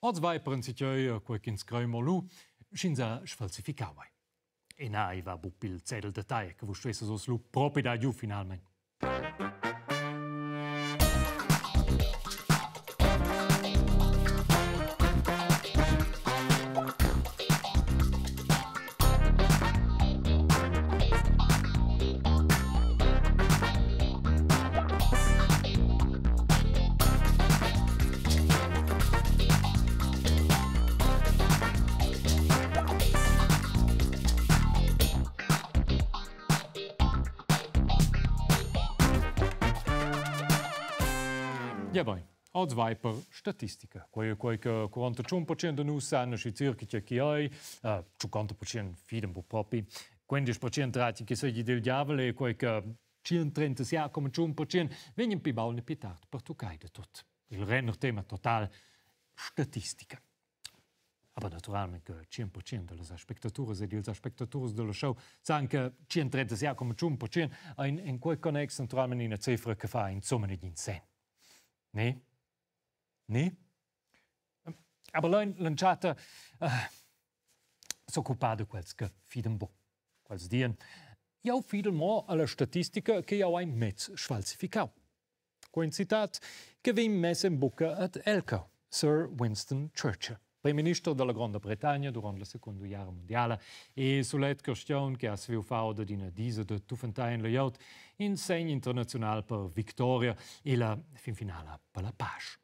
Oz vai per insicure quel che inscrimo lu, scinza sfalsificava. E nai va buppil zedel dettagli che vos stesse sos lu proprio da giù finalmente. Ja, bem, oggi vai per statistica. Quel che 41% di noi sanno che circa che hai, 50% fidano un po' proprio, 15% trati che sei del diavolo e quel che 36,1% vengono più bauni più tardi per toccare di tutto. Il renner tema totale statistica. Ma naturalmente 100% delle spettatori e degli spettatori dello show sanno che 136,1% in quel connesso naturalmente una cifra che fa insomma di insen. Nee? Nee? Aber l'enciata s'occupa di quels che fiden bo. Quels dien, io fido mo alla statistica che io hai mezzo sfalsificau. Coincitat che vim messa in bocca ad Elko, Sir Winston Churchill, Primo Ministro della Grande Bretagna durante la Seconda Guerra Mondiale, e sulla questione che ha sviluppato di una disa di Tuffentein le Yacht in segno internazionale per vittoria e la fin finale per la pace.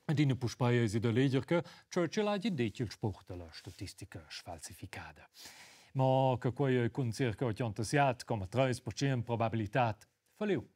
Ed in puspaia si da leggere che Churchill ha detto il sport della statistica sfalsificata. Ma che quello con circa 87,3% probabilità falliu.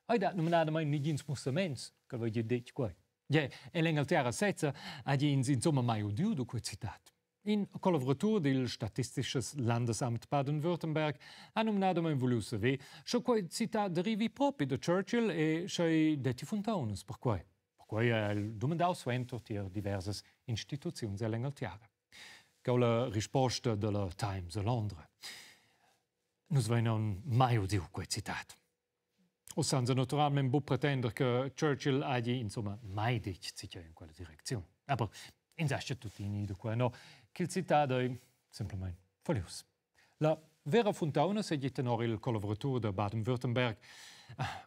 Hai dato non mai niente in spostamento che vi detto qua. Ja, e l'Inghilterra stessa ha insomma mai udito quel citato. In collaboratore del Statistisches Landesamt Baden-Württemberg ha nominato mai voluto sapere se quel citato derivi proprio da Churchill e se detti fontones per cui. Per cui ha domandato suento a diverse istituzioni dell'Inghilterra. Con la risposta della Times a Londra. Non abbiamo mai udito quel citato. O senza naturalmente può pretendere che Churchill abbia insomma mai detto in quella direzione. Ma in sé tutti in idea qua, no? Che il citato è semplicemente falso. La vera fontana è il collaboratore di Baden-Württemberg,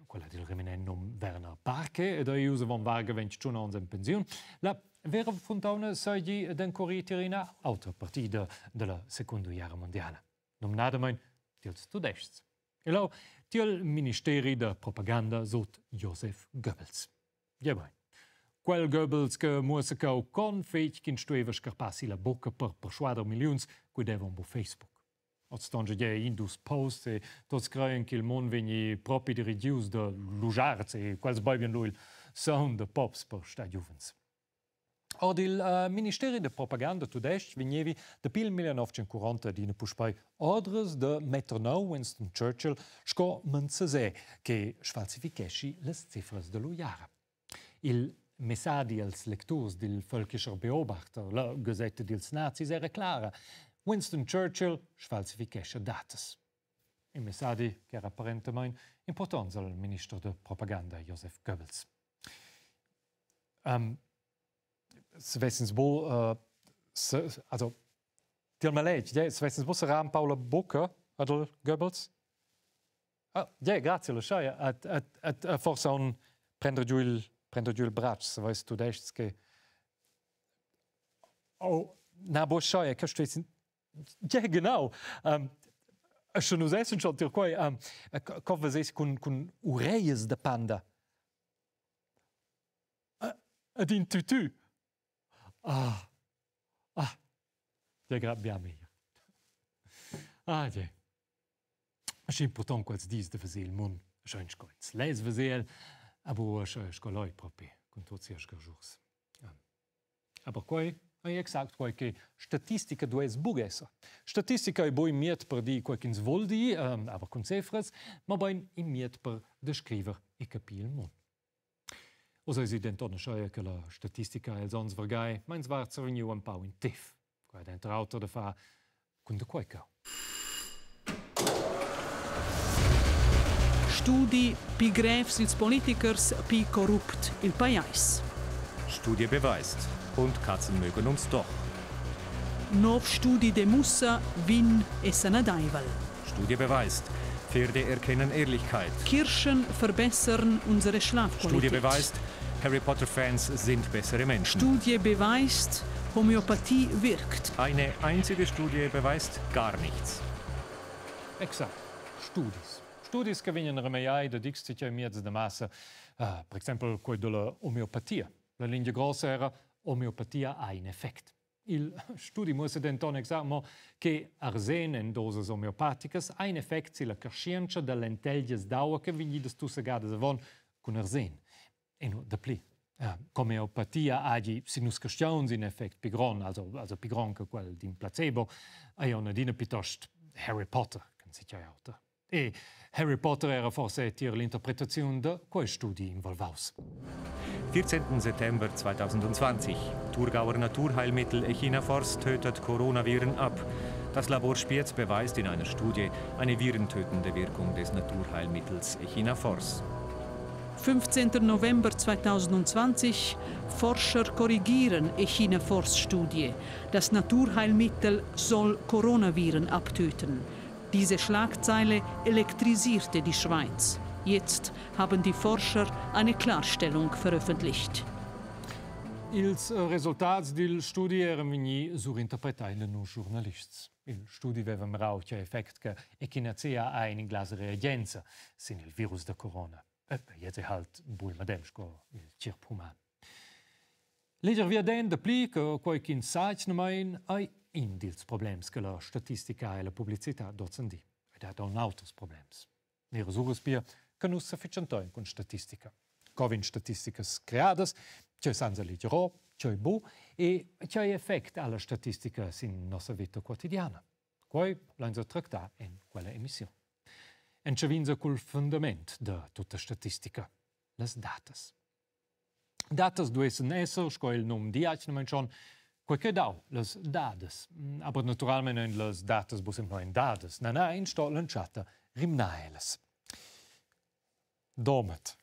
quella del reminente Werner Parke, e da usa von Varga 21 anni in pensione. La vera fontana è den corriere in altra partita della Seconda Guerra Mondiale. Nominatamente dels Tudeschi. E là, il Ministero della Propaganda sotto Joseph Goebbels. Ja, bene. Quel Goebbels che musicò con fece che stueva scarpassi la bocca per persuadere milioni che devono su Facebook. Oggi c'è Indus Post e tutti credono che il mondo viene proprio di riduce da lugiarzi e quels beibien lui il sound de pops per stadiuvens. Od il Ministero della Propaganda tudeschi vegnevi da pil 1940 di ne puspai ordres de metternou Winston Churchill sco menzese che sfalsifichesci le cifras dello jara. Il messadi als lectors del Völkischer Beobachter, la Gazette dels Nazis, era clara. Winston Churchill sfalsifichesce dates. Il messadi che era apparentemente importante al Ministro della Propaganda, Joseph Goebbels. Se wessens bo, also, dir mal leid, ja, se wessens bo saran Paula Bocca, adol Goebbels? Ja, grazie, lo sai, forse un prendere giù il braccio, se weißt du das, che... Oh, na, bo sai, che steht... Ja, genau. Schon us essen schon dir quai, cova ses con oreias de panda. Ad in tutu. Ja, grabbiamo hier. Ja. È importante quels dis de fazer il mund, schon scoits. Les fazer, aber scoloi proprio, con tutti i jours. Aber quai, hai exact quai che statistica dues bugessa. Statistica è boi miet per di quai che vuol di, aber con cifras, ma ben in miet per descriver e capire il mund. Osa si denton scheie che la statistica è sonst vergai, meins war zu renew un pau in tif. Quai dentro auto da fa con de quai cau. Studi pi grefs ils politikers pi corrupt il pais. Studie beweist. Und Katzen mögen uns doch. Nov Studie de Mussa, Vin e Sanadaival. Studie beweist. Pferde erkennen Ehrlichkeit. Kirschen verbessern unsere Schlafqualität. Studie beweist. Harry Potter-Fans sind bessere Menschen. Studie beweist, Homöopathie wirkt. Eine einzige Studie beweist gar nichts. Exakt. Studis. Studis che vengono remediati da dixtice mezzo da massa, per esempio quello della omeopatia. La linea grossa era omeopatia ha un effetto. Il studio musse denton examo che arsen in doses omeopaticas ha un effetto sulla crescenza delle lentiglie d'aua che vengono stussegate avon con arsen. E no, da pli. Omeopatia ha sinus crestions in effetto pigron, also pigron che quel di placebo, e una dina piuttosto Harry Potter, che si chiama auto. E Harry Potter era forse l'interpretazione di quei studi involvaus. 14. September 2020. Thurgauer Naturheilmittel Echinafors tötet Coronaviren ab. Das Labor Spiez beweist in einer Studie eine virentötende Wirkung des Naturheilmittels Echinafors. 15. November 2020. Forscher korrigieren Echinafors-Studie. Das Naturheilmittel soll Coronaviren abtöten. Diese Schlagzeile elektrisierte die Schweiz. Jetzt haben die Forscher eine Klarstellung veröffentlicht. Ils resultats del studi erano venuti surinterpretati da giornalisti. Il studio aveva mirato che effetto che echinacea ha in inglese reagenza sin il virus da corona. E jetzt è halt bull mademsco il cirp human. Leger via den de pli che qualche insight nemein ai in dils problems che la statistica e la pubblicità dozen di. Ed ha un altros problems. Nere surespia che nus sufficientoin con statistica. Covin statisticas creadas, c'è sanza leggerò, c'è bu, e c'è effect alla statistica in nostra vita quotidiana. Poi l'hanno trattata in quella emissione. E c'è vinza col fondamento di tutta statistica, le datas. Datas duessen essere, sco il nome di schon, qualche dau, le dadas. Aber naturalmente le datas bu sempre in dadas. Nana in sto lanciata rimnaeles. Domet.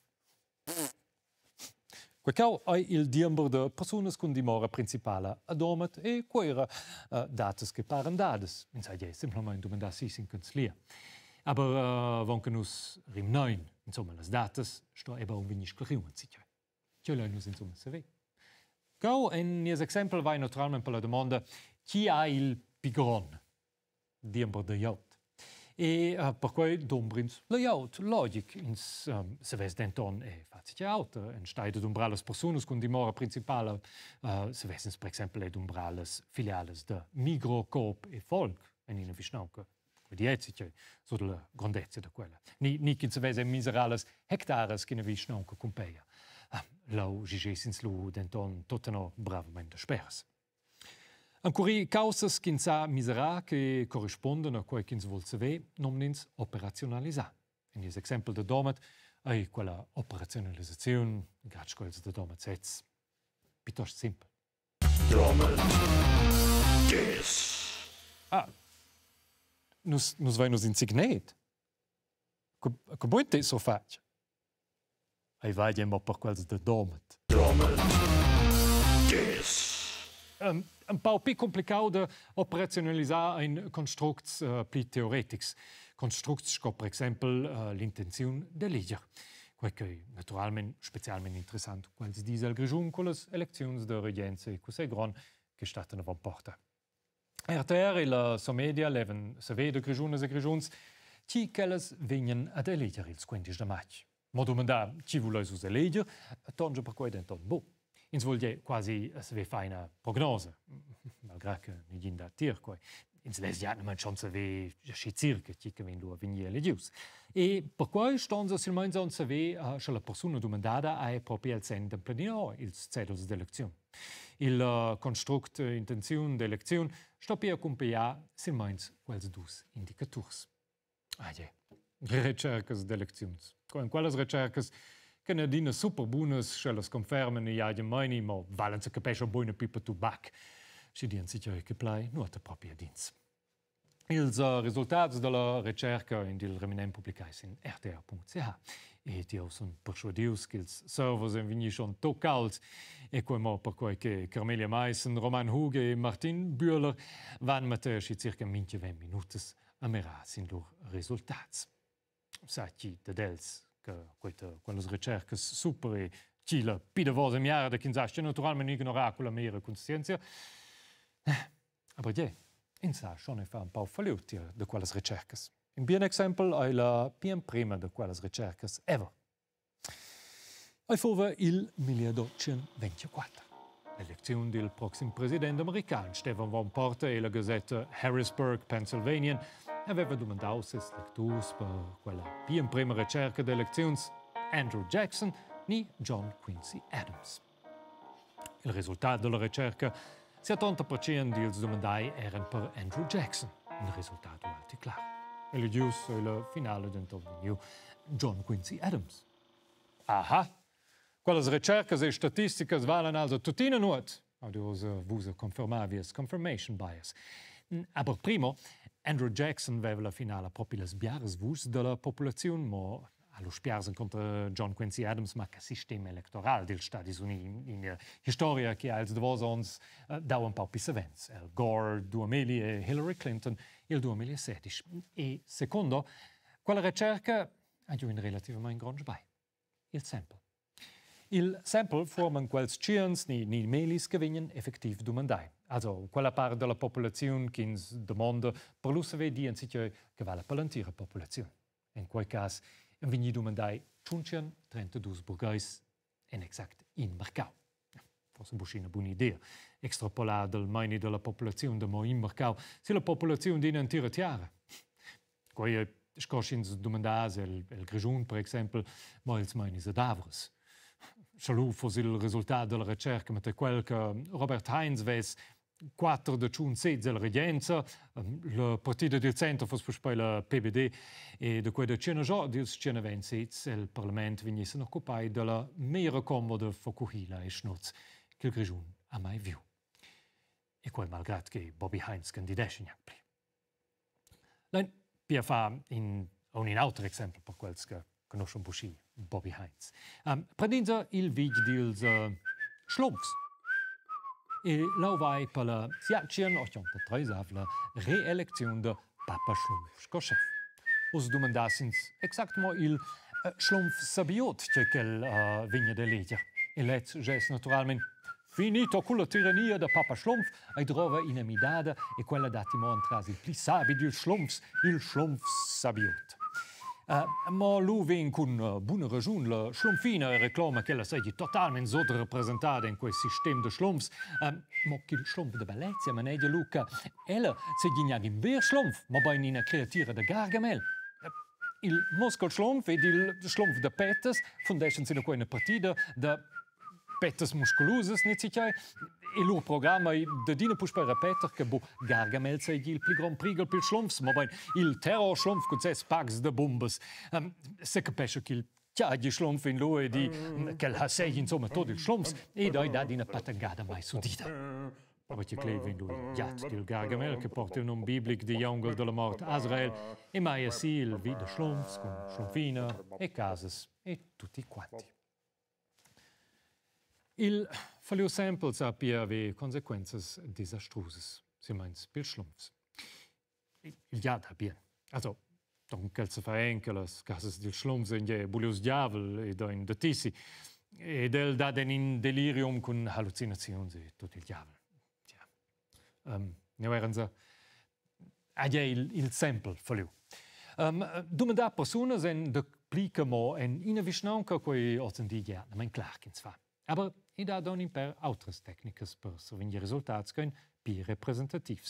Qualcau è il diember de personas con dimora principale a domet e quera datas che paren dadas. In sai semplicemente domandarsi in canzlia. Aber wenn nus rimnein, insomma, le datas sto eba un vegnis clariun sicher. Che nus insomma se ve. Go in nies exempel vai naturalmente per la domanda chi ha il pigron diember de jaut. E per cui dombrins la jaut logic ins se ves denton e facile auto en staide d'umbrales personas con dimora principale se vesens per esempio d'umbrales filiales de Migros, e Volk en in Vischnauke. Die etzice so della grandezza da quella. Ni che se vese miserales hectares che ne Vischnauke compeia. Lau gigesins lu denton toteno bravamente spers. Ancora causas che sa misera che corrispondono a quel che vuol sapere, non nins operationalizzare. In questo esempio da domat è quella operationalizzazione, grazie a da domat sets, piuttosto semplice. Domat. Yes. Nus vai nos insignet. Che buon te so faccia. Ai vai ma per quels da domat. Domat. Yes. Un po' più complicato da operationalizzare in constructs più teoretici. Constructs che, per esempio, l'intenzione di legge. Quello che naturalmente specialmente interessante, quels diesel grigiun con le elezioni di regenza e così gran che stanno a porta. RTR e la Somedia leven se vede grigiunes e grigiuns, ci quelles vengono ad eleggere il 15 de maggio. Ma domanda ci vuole us eleggere, tonge per cui denton boh. Ins vuol quasi se ve fa una prognose, malgrado che ne gin da tir coi. Ins les ja non schon se ve schi circa ci che vendu a venire legius. E per cui stonza sil meins on se ve che la persona domandata è proprio il centro planino, il cedels d'elezione. Il construct intenzione d'elezione sto per accompagnare sil meins quels dus indicators. Ricercas d'elezioni. In quelles ricercas che ne dina super buonas, che le confermano i aggiamani, ma valen se capisce una buona pipa tubac. Si dicono sicher che play, non è proprio dins. I risultati della ricerca in il reminent pubblicati in rtr.ch. e io sono persuadius che i server sono venuti schon toccati e come per cui che Carmelia Meissen, Roman Huge e Martin Bühler vanno mettere circa 20 minuti a mirare i loro risultati. Sai da dels che quelle ricerche super e chi la pide voce miara che sa naturalmente ignorare quella mera conscienza. Ma ja, in sa schon fa un po' falluti di quelle ricerche. Un buon esempio è la prima di quelle ricerche ever. E fu il 1824. L'elezione del prossimo presidente americano, Stephen Van Porter, e la Gazzetta Harrisburg, Pennsylvania, aveva domandato se lettori per quella prima ricerca di elezioni Andrew Jackson ni John Quincy Adams. Il risultato della ricerca, 70% dei domandai erano per Andrew Jackson. Il risultato è chiaro. E il giusto è la finale dell'intervento John Quincy Adams. Aha! Quelle ricerche e statistiche valgono also tutti in nuot. Vous confermavi as confirmation bias. Aber primo, Andrew Jackson aveva la finale proprio le sbiares vus della popolazione, ma allo spiarsen contro John Quincy Adams, ma che sistema elettorale degli Stati Uniti in storia che als davos ons da un po' più sevens. El Gore 2000 e Hillary Clinton il 2016. E secondo, quella ricerca ha un relativamente grande sbai. Il sample. Il sample forma quels scienze ni melis che vengono effettiv domandai. Also, quella parte della popolazione che domanda per lo sapere di anziché che vale per l'intera popolazione. In quel caso, vengono domandai 32 burgais in exact in mercato. Forse è una buona idea. Extrapolare del mani della popolazione da in mercato, se la popolazione di un'intera terra. Quei scoscins domandasi, il Grigion, per esempio, ma il mani da Davos. Salù fosse il risultato della ricerca, ma quel che Robert Heinz vesse 4 de ciun sets della regenza, la partita del centro fosse poi la PBD e da quei da cena già del cena 20 sets il Parlamento venisse occupato della mera comoda Fokuhila e Schnutz che il Grigion ha mai visto. E quel malgrado che Bobby Heinz candidasse in Apri. L'un per fare un altro esempio per quels che conoscono Busci, Bobby Heinz. Prendiamo il video dels Schlumpfs. E là vai per la 1883 la reelezione di Papa Schlumpf come chef. Os domandassins exactement il Schlumpf sabiot che vigna de leger. E let's ges naturalmente finito con la tirannia di Papa Schlumpf e trova in amidada e quella dati montras il pli sabi del Schlumpf, il Schlumpf sabiot. Ma lui viene con buona ragione la schlumpfina reclama che la sia totalmente sottorappresentata in quel sistema di schlumpfs. Ma che il schlumpf di bellezza, ma ne Luca, ella si ginja in ver schlumpf, ma bei una creatura di Gargamel. Il muskel schlumpf e il schlumpf di Peters fondations in una partita di Peters musculosus, e il loro programma è di dire per ripetere che Gargamel sia il più grande prigel per schlumpfs, ma il terror schlumpf con 6 packs di bombes. Se capisce che il chiadi schlumpf in lui di che la sei insomma tutto il schlumpfs e dai da di una patagada mai sudita. Ma che cleve in lui giat del Gargamel che porta un nome biblico di Jongel della morte Azrael e mai sì il video schlumpfs con schlumpfina e cases e tutti quanti. Il fallo sample sapia avere conseguenze disastrose, si meint per Schlumpfs. Il ja da bien. Also, dunque se fa anche le case del Schlumpfs in je bulius diavel e da in de tissi e del da den in delirium con hallucinazioni e tutto il diavel. Ja. Ne erano se il sample fallo. Domanda persone sen de plicamo en in vicinanca coi ottendigia, ma in clarkins fa. Aber i da donin per altre tecniche per servire risultati che più representativi.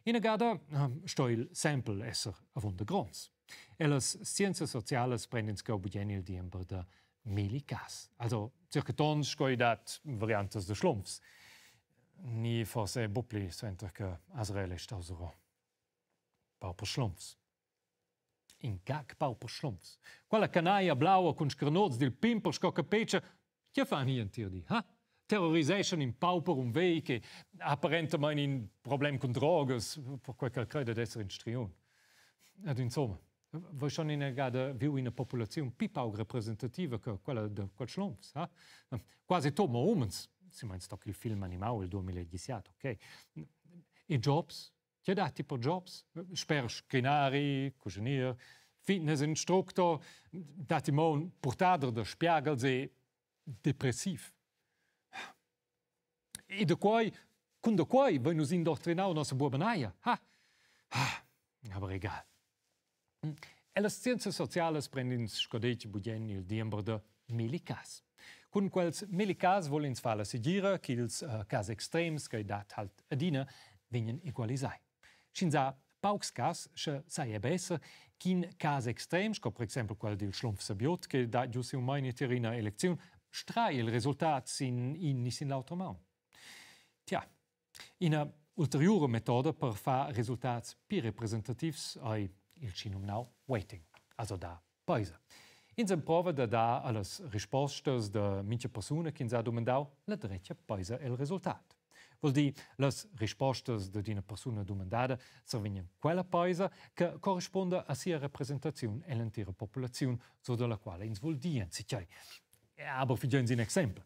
In agada sto il sample esser avonde grons. E le scienze sociali prendono scobudien il diember de milicas. Also, circa tons scoi dat variantes de schlumpfs. Ni forse bupli senter che Azrael est ausero. Pauper schlumpfs. In gag pauper schlumpfs. Quella canaia blaua con schernoz del pimper scocca pece. Che fanno in teoria? Terrorisation in pauper un vei che apparentemente in problem con drogas per quel che crede di essere in strione. Ed insomma, voi sono in una popolazione più poco rappresentativa che quella di quel schlumpf. Quasi tutti uomini, si meint sto il film animato il 2017, ok? I jobs, che da tipo jobs? Spero scrinari, cucinier, fitness instructor, dati mo un portader de spiegels e depressiv. E da quai, con da quai, voi nos indoctrinau nostra buobenaia. Aber egal. E le scienze sociali prendono scodeci budgen il diembro de milicas. Con quels milicas volens fare sigire che ils cas extrems che dat halt adina vengono equalisai. Scinza paucs cas sai è besser che in cas extrems, come per esempio quel del schlumpf sabiot che da giusto un mai in una elezione, strai il risultato in l'altro mano. Tja, una ulteriore metoda per fare risultati più rappresentativi è il cinomnau weighting, also da paese. In prova da dare alle risposte di molte persone che hanno domandato la diretta paese il risultato. Vuol dire le risposte di una persona domandata servono quella paese che corrisponde a sia rappresentazione e l'intera popolazione so della quale ins vuol dire. Aber für un esempio.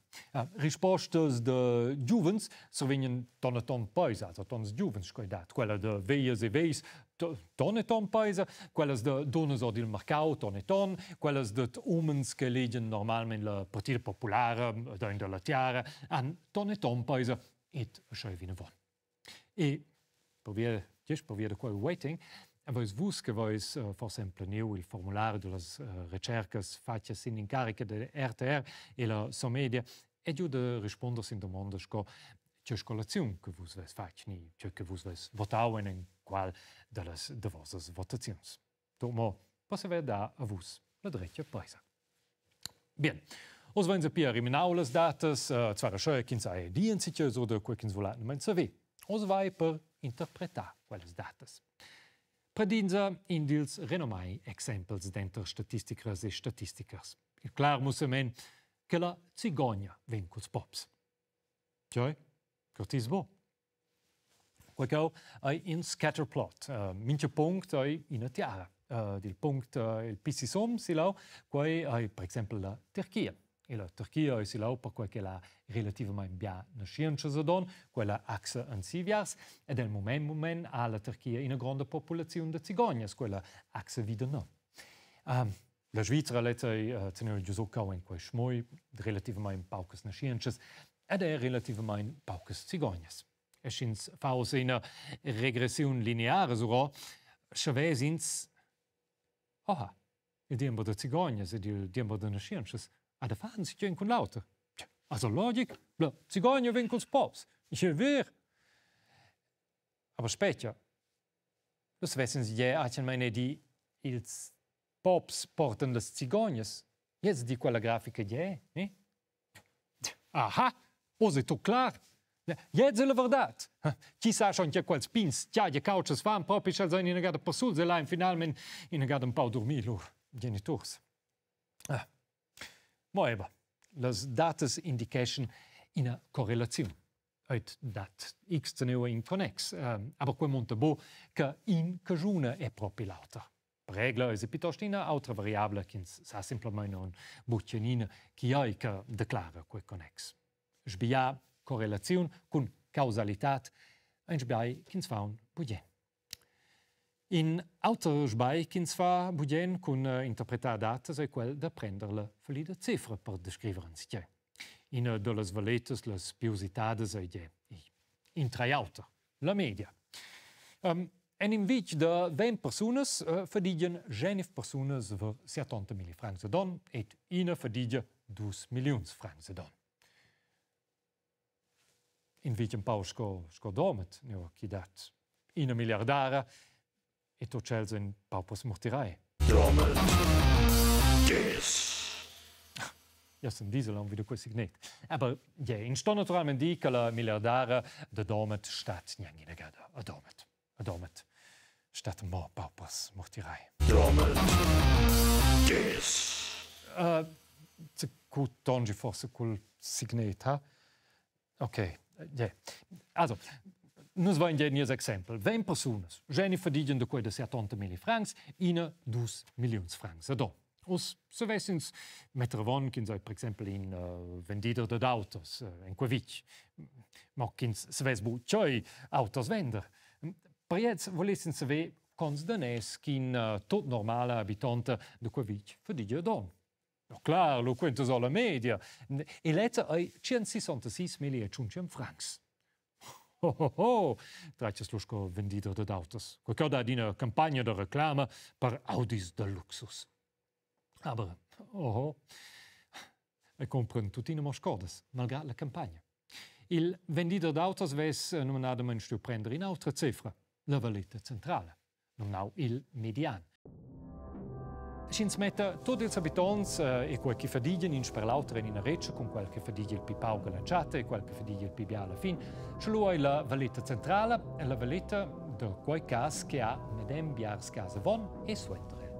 Rispostes de giuvens servono ton paese, also tons giuvens, quella de veias e veis, ton paese, quelle de dones o del mercato, ton, quelle de umens che leggen normalmente la partita popolare, della tiara, ton paese, et schreiben von. E proviere quel waiting, Voi vus che voi, per esempio, il formulario delle ricerche fatte in incarica del RTR e la Sommedia, e giù di rispondere in domande che scolazione che voi fate, che voi votate in qual delle vostre votazioni. Dopo, possiamo dare a voi la diretta paese. Bien. Os wenn se più riminau les datas, zwar scheu kin sei dienziches oder quekins volat men savi. Os vai per interpretar quelles datas. Predinza in dils renomai exempels denter statisticers e statisticers. Il clar musse men che la cigogna ven culs pops. Cioè, cortis bo. Quaquau ai in scatterplot. Minche punct ai in a tiara. Dil punct il pissisom silau, quai ai per esempio la Turchia. E la Turchia è silau per quel che la relativamente bia nascienza zadon, quella axa en siviars, ed el moment ha la Turchia una grande popolazione di cigognas, quella axa vida no. La Svizzera lette tenere giusoccau in quei schmoi relativamente paucas nasciences, ed è relativamente paucas cigognas. E schins faus una regressione lineare sura, chavesins, il diembo de cigognas ed il diembo de nasciences, da fahren sich con lauter. Also logic, la cigogna ven culs pops. Ich ver. Aber später, das wissen Sie ja, ich meine, die ils pops porten las cigognas. Jetzt die quella grafica ja, ne? Aha, os è tu klar. Jetzt è la verdad. Chi sa schon che quels pins, die couches fan proprio als eine gada persul, se lain finalmente in gada un pau dormir lor genitors. Moeba, las datas indication una correlazione. Uit dat x teneva in connex. Aber quel monte bo che in cajuna è proprio l'altra. Per regla è piuttosto una altra variabile che sa semplicemente un buccianina che ha che declara quel connex. Sbia correlazione con causalità e sbia che fa un budget. In auter sbai ch'ins fa budgen con interpretar datas è quel da prendere la valida cifra per descrivere si. In de las valetas las piusitades è in tre auter, la media. En in vic de 20 persones verdigen 20 persones per 70.000 francs a don et ina verdigen 2 milions francs a don. In vic un pau sco domet, chi dat 1 miliardara, e tot cels in paupers mortirai. Domet. Yes. Ja, sind diese lang wieder quasi nicht. Aber ja, in sto naturalmente di che la miliardara de domet stat niang in gada a domet. A domet stat mo paupers mortirai. Domet. Yes. Se gut tongi forse col signet, ha? Ok, ja. Also Nos va in genies exempel. 20 personas, geni fadigen de quei de 70.000 francs, ina 2 milions francs a do. Os se vessins metter avon, quins per exempel in vendida de autos, en quavic. Ma quins se ves bu tjoi autos vender. Pariets volessin se ve cons danès quin tot normale abitante de quavic fadigia don. No, clar, lo quento so la media. E lezza ai 166.500 francs. Traccias lo sco vendida de autos. Qualcosa da una campagna de reclama per Audis de luxus. Aber, e compren tutti mo scodas, malgrado la campagna. Il venditore d'autos ves nominadamen stu prendere in altra cifra, la valeta centrale, nominau il median. Schins metta tutti els abitants e quel che fadigen in sperlauter in reccia con quel che fadige il pipau galanciata e quel che fadige il pibia alla fin, ce lo è la valeta centrale e la valeta de quei cas che ha medem biars casa von e suentere.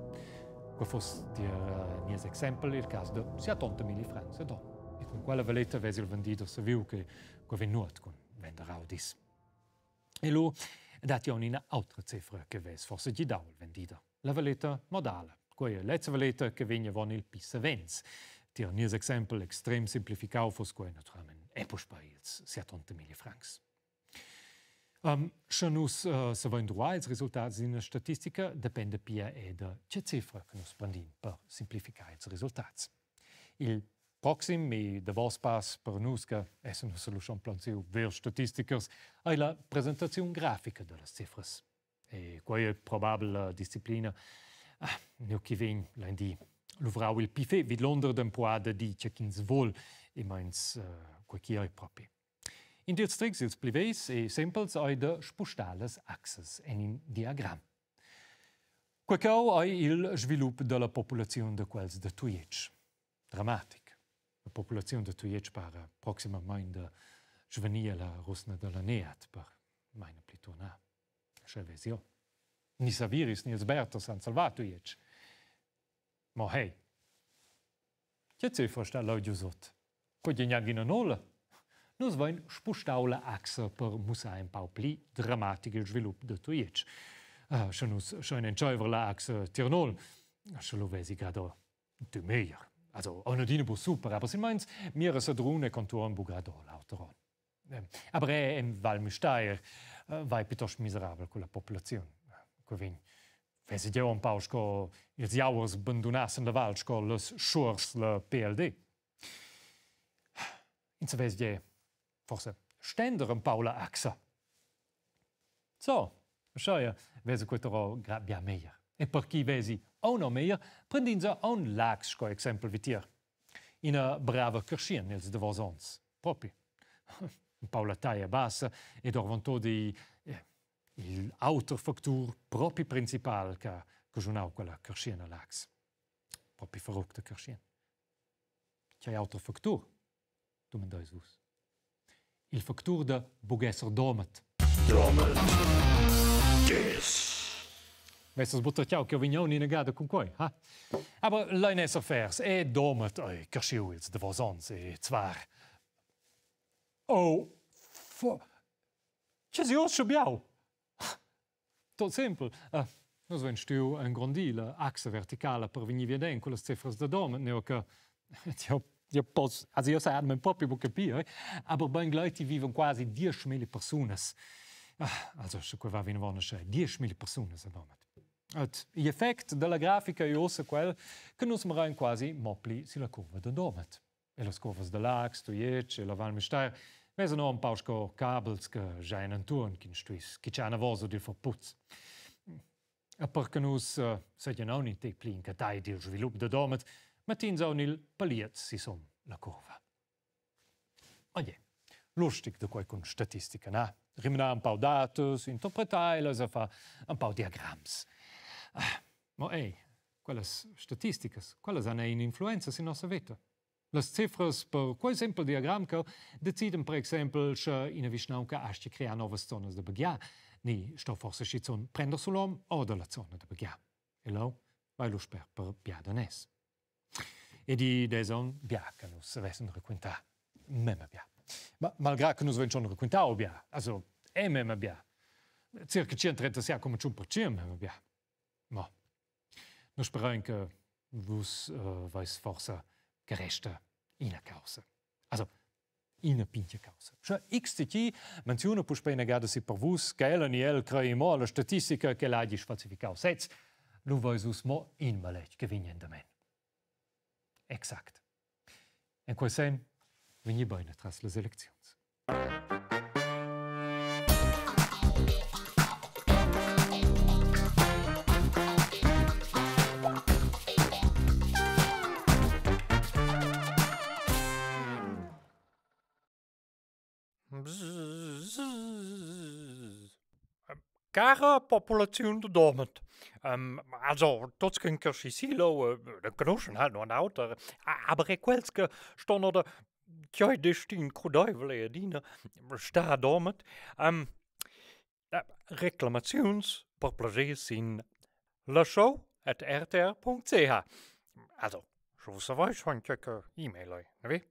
Qua fosse nies exempel il caso de 70.000 francs a don. E con quella valeta vesi il venditore se viu che venuto con vender Audis. E lui dati a una altra cifra che ves forse gli dau il venditore. La valeta modale. Quella lezza valeta che viene von il pissa vens. Tir nies exempel extrem simplificau fos quei naturalmente epos per ils 70.000 francs. Se nus se voin droit ils resultats in statistica depende pia e da che cifra che nus prendin per simplificar ils resultats. Il proxim e de vos pas per nus che essen nus solution planziu ver statisticers è la presentazione grafica de las cifras. E quei è probabile disciplina neu chi vegn lundi luvrau il pifé vid l'onder d'un poada di che ch'ins vol e meins quei chi è propi. In dir strix ils plivés e sempels ai de spustales axes en in diagram. Quacau ai il svilup de la populazione de quels de Tuiec. Dramatic. La populazione de Tuiec para proximament de svenia la rusna de la Neat per meine plitona. Chelvesio. Ni Saviris, ni Esberto San Salvato Tuiec. Ma hey. Che cifra sta l'oggi usot? Quod gnagina nola. Nus vain spustaula axa per musa un pau pli dramatic il svilup de Tuiec. Se nus schein entscheuver la axa Tirnol, se lo vesi grado du meier. Also, ono dine bu super, aber sin meins, mir es adrune contorn bu grado lauteron. Aber in Val Müstair vai piuttosto miserabel con la popolazione. Quovin, vesi dio un pau sco ils jauers abandonassen la val sco les schurs la PLD. In se vesi die forse stender un pau la axa. So, scheia, vesi quetero bia meier. E per chi vesi o no meier, prendin se un lax sco exempel vitier. In a brava kerschien ils de vosons. Propi. Un pau la taia bassa e dorvanto di l'autorfactur propi principal che giunau quella kerschiena lax. Propi verrückte kerschien. C'è autorfactur? Tu me dais vus. Il factur de bugesser domet. Domet. Yes. Vessers butter ciao che vignoni negada con quei, ha? Aber leines affairs e domet ei kerschiuils de vosons e zwar. Oh, c'è si oscio biau. Tot simpel. Nos wenn stiu un grandile axe verticale per venir via con le cifras de domet, neo che io posso, also io sai, mein proprio bu capire, aber ben Leute viven quasi 10.000 personas. Also, se qua va vin vona c'è 10.000 personas a domet. Gli effect della grafica è ossa quel che nos maran quasi mopli sulla curva de domet. E le curvas de l'Ax, Tuiec e la Val Müstair, vesen no un pausco cabels che già in anturn kin stuis, che c'ha una vosa di verputz. E perché nos segian non in te plin che dai di svilup de domet, ma tins auch il paliet si som la curva. Oye, lustig de quei con statistica, na? Rimena un pau datus, interpretailas e fa un pau diagrams. Ma quelles statisticas, quelles hanno un'influenza in nostra vita. Las cifras per quel semple diagram che deciden, per esempio, che in Višnauka asci crea novas zonas de begia, ni sto forse sci zon prender sulom o de la zona de begia. E lo, vai lo sper per bia danes. E di deson bia che nus vessen requinta, memme bia. Ma malgrado che nus ven schon requintau bia, also memma bia. Circa 136,1% memma bia. Ma, nu sperain che vus vais forsa geresta in a causa. Also, in a pinche causa. Cioè, XTT menziona pus pena gada si per vus che ella ni el crei mo la statistica che l'hagi falsificau. Setz, nu vais us mo in maleg che vignen da men. Exakt. En quel sen, vigni beine tras les eleczions. Cara populazione de Dortmund. Also, dort können wir silo, da knoschen halt noch ein Auto. Aber ich weiß, dass stand da, ja, die stehen Krudaivel, die Stadt Dortmund. Reklamations, per plagier sind lashow@rtr.ch. Also, so weiß ich, E-Mail, ne?